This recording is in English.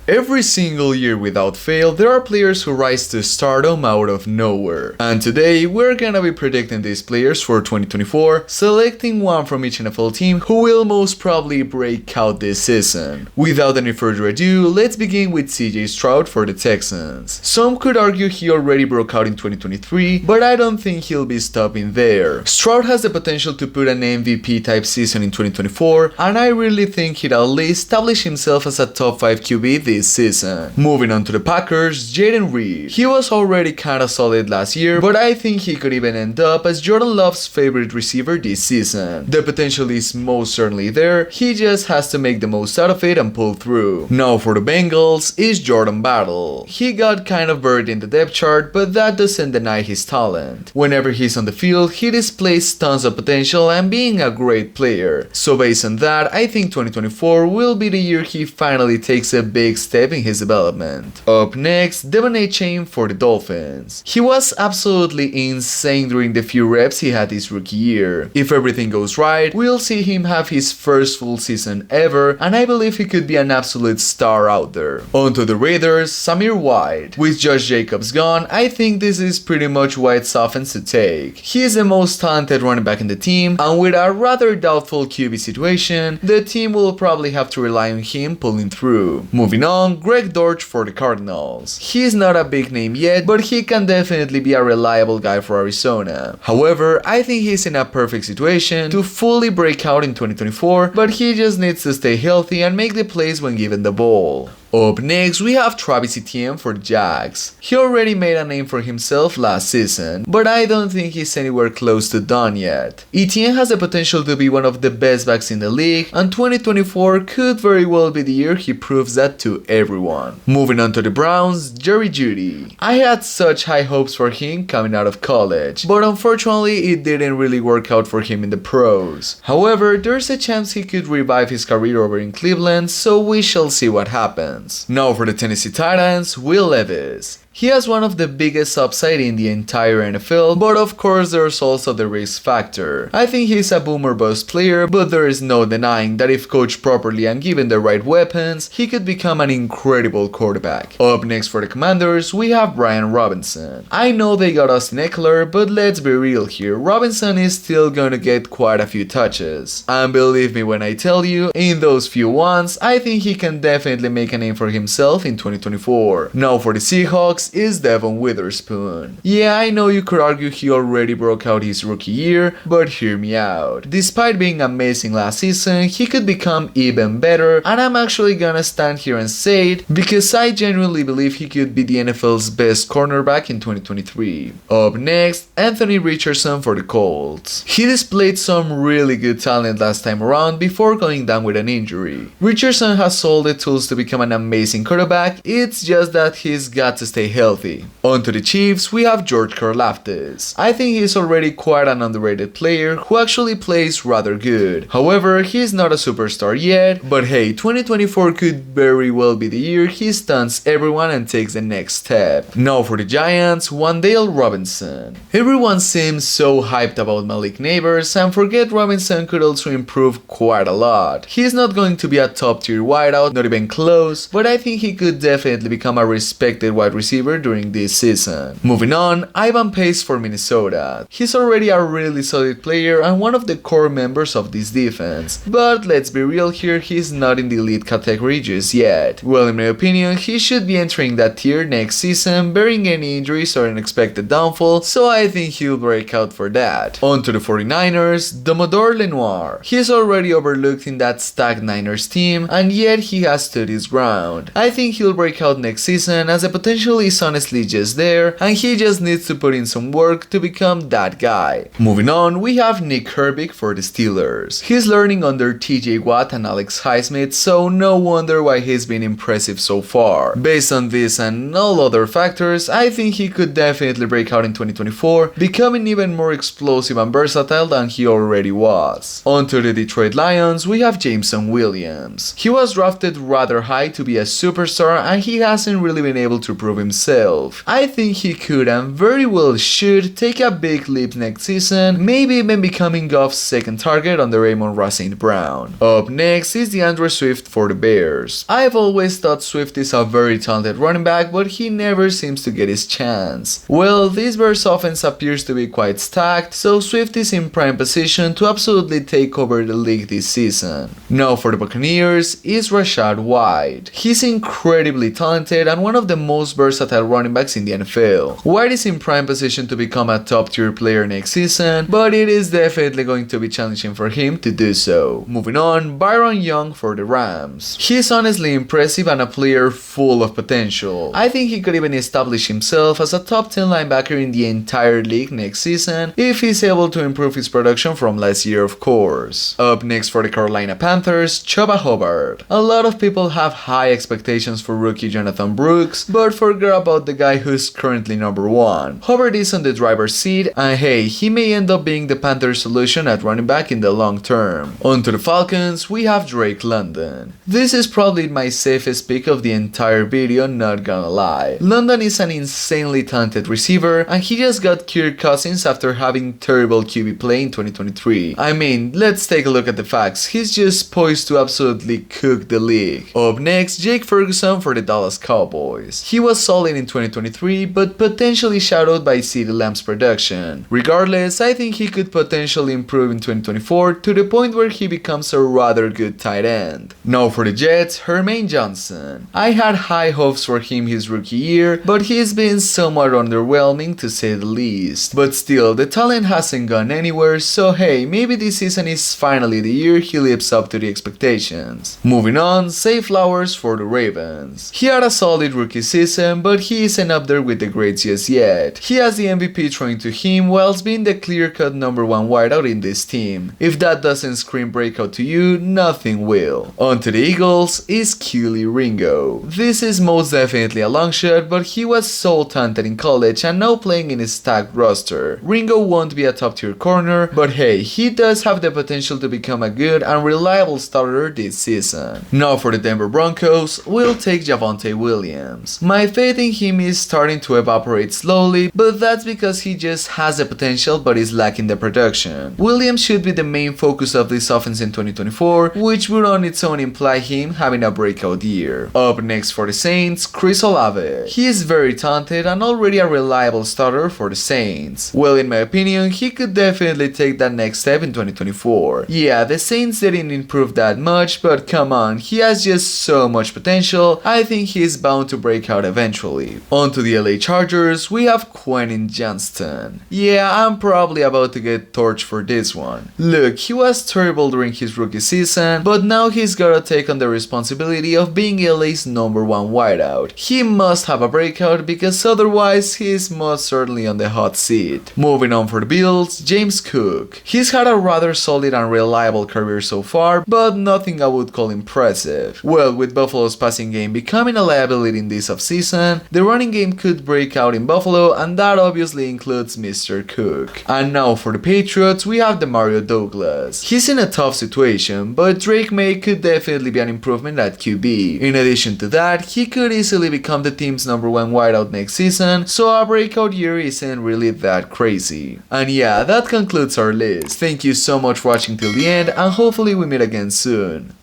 Every single year without fail, there are players who rise to stardom out of nowhere. And today, we're gonna be predicting these players for 2024, selecting one from each NFL team who will most probably break out this season. Without any further ado, let's begin with CJ Stroud for the Texans. Some could argue he already broke out in 2023, but I don't think he'll be stopping there. Stroud has the potential to put an MVP type season in 2024, and I really think he'd at least establish himself as a top 5 QB this season. Moving on to the Packers, Jaden Reed. He was already kinda solid last year, but I think he could even end up as Jordan Love's favorite receiver this season. The potential is most certainly there, he just has to make the most out of it and pull through. Now for the Bengals is Jordan Battle. He got kind of buried in the depth chart, but that doesn't deny his talent. Whenever he's on the field, he displays tons of potential and being a great player. So based on that, I think 2024 will be the year he finally takes a big step in his development. Up next, Devon Achane for the Dolphins. He was absolutely insane during the few reps he had his rookie year. If everything goes right, we'll see him have his first full season ever, and I believe he could be an absolute star out there. On to the Raiders, Samir White. With Josh Jacobs gone, I think this is pretty much White's offense to take. He is the most talented running back in the team, and with a rather doubtful QB situation, the team will probably have to rely on him pulling through. Moving on, Greg Dortch for the Cardinals. He's not a big name yet, but he can definitely be a reliable guy for Arizona. However, I think he's in a perfect situation to fully break out in 2024, but he just needs to stay healthy and make the plays when given the ball. Up next, we have Travis Etienne for the Jags. He already made a name for himself last season, but I don't think he's anywhere close to done yet. Etienne has the potential to be one of the best backs in the league, and 2024 could very well be the year he proves that to everyone. Moving on to the Browns, Jerry Jeudy. I had such high hopes for him coming out of college, but unfortunately it didn't really work out for him in the pros. However, there's a chance he could revive his career over in Cleveland, so we shall see what happens. Now for the Tennessee Titans, Will Levis. He has one of the biggest upside in the entire NFL, but of course there's also the risk factor. I think he's a boom or bust player, but there is no denying that if coached properly and given the right weapons, he could become an incredible quarterback. Up next for the Commanders, we have Brian Robinson. I know they got Austin Eckler, but let's be real here, Robinson is still gonna get quite a few touches. And believe me when I tell you, in those few ones, I think he can definitely make a name for himself in 2024. Now for the Seahawks is Devon Witherspoon. Yeah, I know you could argue he already broke out his rookie year, but hear me out. Despite being amazing last season, he could become even better, and I'm actually gonna stand here and say it because I genuinely believe he could be the NFL's best cornerback in 2023. Up next, Anthony Richardson for the Colts. He displayed some really good talent last time around before going down with an injury. Richardson has all the tools to become an amazing quarterback, it's just that he's got to stay healthy. On to the Chiefs, we have George Karlaftis. I think he's already quite an underrated player who actually plays rather good. However, he's not a superstar yet, but hey, 2024 could very well be the year he stuns everyone and takes the next step. Now for the Giants, Wan'Dale Robinson. Everyone seems so hyped about Malik Neighbors, and forget Robinson could also improve quite a lot. He's not going to be a top tier wideout, not even close, but I think he could definitely become a respected wide receiver during this season. Moving on, Ivan Pace for Minnesota. He's already a really solid player and one of the core members of this defense, but let's be real here, he's not in the elite category just yet. Well, in my opinion, he should be entering that tier next season, barring any injuries or unexpected downfall, so I think he'll break out for that. On to the 49ers, Domodor Lenoir. He's already overlooked in that stacked Niners team, and yet he has stood his ground. I think he'll break out next season as the potential is honestly just there, and he just needs to put in some work to become that guy. Moving on, we have Nick Herbig for the Steelers. He's learning under TJ Watt and Alex Highsmith, so no wonder why he's been impressive so far. Based on this and all other factors, I think he could definitely break out in 2024, becoming even more explosive and versatile than he already was. On to the Detroit Lions, we have Jameson Williams. He was drafted rather high to be a superstar, and he hasn't really been able to prove himself himself. I think he could and very well should take a big leap next season, maybe even becoming Goff's second target under Amon-Ra St. Brown. Up next is DeAndre Swift for the Bears. I've always thought Swift is a very talented running back, but he never seems to get his chance. Well, this Bears offense appears to be quite stacked, so Swift is in prime position to absolutely take over the league this season. Now for the Buccaneers is Rachaad White. He's incredibly talented and one of the most versatile running backs in the NFL. White is in prime position to become a top tier player next season, but it is definitely going to be challenging for him to do so. Moving on, Byron Young for the Rams. He's honestly impressive and a player full of potential. I think he could even establish himself as a top 10 linebacker in the entire league next season if he's able to improve his production from last year, of course. Up next for the Carolina Panthers, Chuba Hubbard. A lot of people have high expectations for rookie Jonathan Brooks, but forget about the guy who's currently number 1. Hubbard is on the driver's seat, and hey, he may end up being the Panthers' solution at running back in the long term. On to the Falcons, we have Drake London. This is probably my safest pick of the entire video, not gonna lie. London is an insanely talented receiver, and he just got Kirk Cousins after having terrible QB play in 2023. I mean, let's take a look at the facts. He's just poised to absolutely cook the league. Up next, Jake Ferguson for the Dallas Cowboys. He was solid in 2023, but potentially shadowed by CeeDee Lamb's production. Regardless, I think he could potentially improve in 2024 to the point where he becomes a rather good tight end. Now for the Jets, Hermaine Johnson. I had high hopes for him his rookie year, but he's been somewhat underwhelming to say the least. But still, the talent hasn't gone anywhere, so hey, maybe this season is finally the year he lives up to the expectations. Moving on, Zay Flowers for the Ravens. He had a solid rookie season, but he isn't up there with the greats just yet. He has the MVP thrown to him whilst being the clear-cut number 1 wideout in this team. If that doesn't scream breakout to you, nothing will. On to the Eagles is Kelee Ringo. This is most definitely a long shot, but he was so talented in college and now playing in a stacked roster. Ringo won't be a top tier corner, but hey, he does have the potential to become a good and reliable starter this season. Now for the Denver Broncos, we'll take Javonte Williams. My faith in him is starting to evaporate slowly, but that's because he just has the potential but is lacking the production. Williams should be the main focus of this offense in 2024, which would on its own imply him having a breakout year. Up next for the Saints, Chris Olave. He is very talented and already a reliable starter for the Saints. Well, in my opinion, he could definitely take that next step in 2024. Yeah, the Saints didn't improve that much, but come on, he has just so much potential. I think he's bound to break out eventually. On to the LA Chargers, we have Quentin Johnston. Yeah, I'm probably about to get torched for this one. Look, he was terrible during his rookie season, but now he's gotta take on the responsibility of being LA's number 1 wideout. He must have a breakout because otherwise he's most certainly on the hot seat. Moving on for the Bills, James Cook. He's had a rather solid and reliable career so far, but nothing I would call impressive. Well, with Buffalo's passing game becoming a liability in this offseason, the running game could break out in Buffalo, and that obviously includes Mr. Cook. And now for the Patriots, we have Demario Douglas. He's in a tough situation, but Drake May could definitely be an improvement at QB. In addition to that, he could easily become the team's number 1 wideout next season, so a breakout year isn't really that crazy. And yeah, that concludes our list. Thank you so much for watching till the end, and hopefully we meet again soon.